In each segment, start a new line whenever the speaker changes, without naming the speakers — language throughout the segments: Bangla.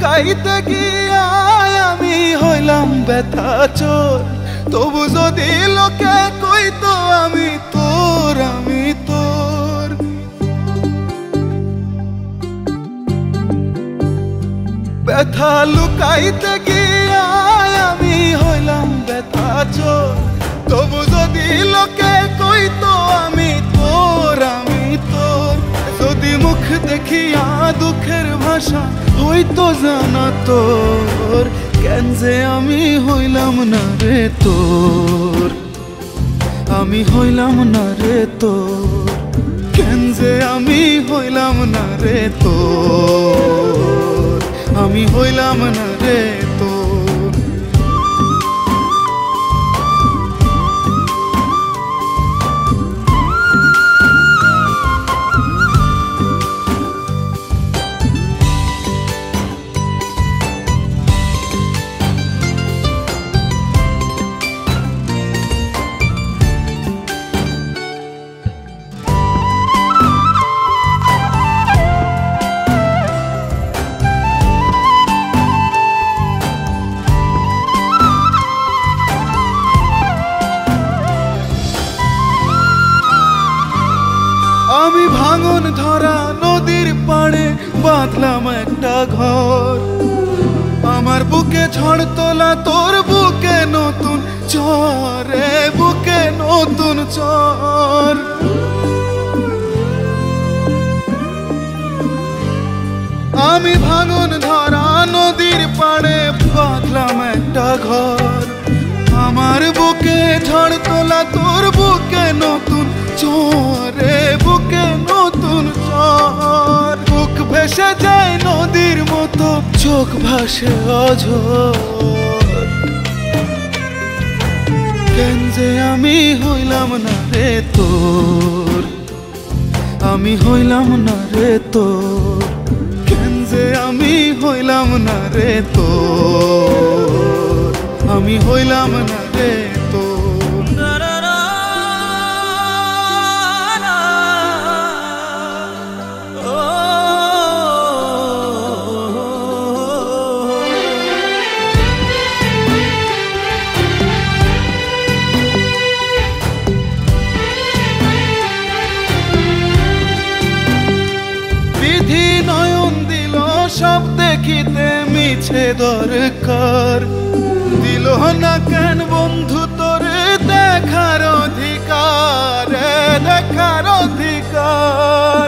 লুকাইতে গিয়া আমি হইলাম ব্যথা চোর। তবু যদি লোকে কইতো আমি তোর, আমি তোর। ব্যথা লুকাইতে গিয়া আমি হইলাম ব্যথা চোর। তবু যদি লোকে কইতো আমি তোর, আমি তোর। যদি মুখ দেখিয়া দুঃখের ভাষা হইতো জানা তোর, কেন যে আমি হইলাম না রে তোর, আমি হইলাম না রে তোর। কেন যে আমি হইলাম না রে তোর, আমি হইলাম না রে তোর। আমি ভাঙন ধরা নদীর পাড়ে বাঁধলাম একটা ঘর। আমার বুকে ঝড় তোলা, তোর বুকে নতুন ঝড়ে, বুকে নতুন ঝড়। আমি ভাঙন ধরা নদীর পাড়ে বাঁধলাম একটা ঘর। আমার বুকে ঝড় তোলা, তোর বুকে নতুন ঝড়ে, বুকে নতুন ঝড়। বুক ভেসে যায় নদীর মতো, চোখ ভাসে অঝোর। কেন যে আমি হইলাম না রে তোর, আমি হইলাম না রে তোর। কেন যে আমি হইলাম না রে তোর, আমি হইলাম না রে তোর। বিধি নয়ন দিল সব দেখিতে মিছে দরকার। দিল না কেন বন্ধু তোর দেখার অধিকার, দেখার অধিকার।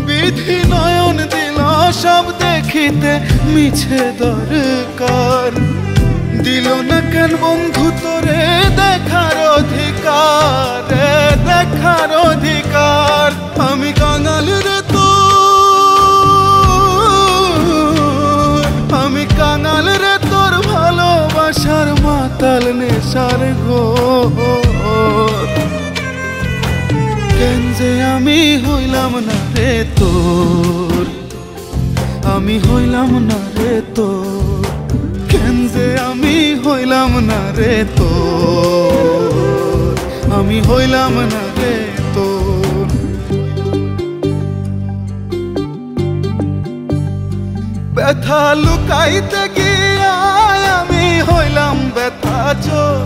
বিধি নয়ন দিল সব দেখিতে মিছে দরকার। দিল না কেন বন্ধু তোরে দেখার অধিকার, দেখার অধিকার। আমি কাঙাল রে তোর, আমি কাঙাল রে তোর ভালোবাসার মাতাল নেশার ঘোর। কেন যে আমি হইলাম না রে তোর, আমি হইলাম না রে তোর। কেন যে আমি হইলাম না রে তোর, আমি হইলাম না রে তোর। ব্যথা লুকাইতে গিয়া আমি হইলাম ব্যথা চোর।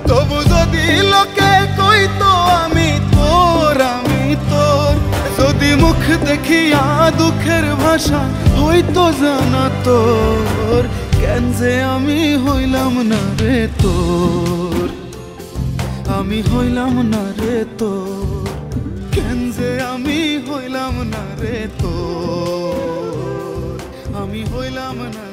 তবু যদি লোকে কইতো আমি তোর, আমি তোর। যদি মুখ দেখিয়া দুঃখের ভাষা হইতো জানা তোর, কেন যে আমি হইলাম না রে তোর, আমি হইলাম না রে তোর। কেন যে আমি হইলাম না রে তোর, আমি হইলাম না।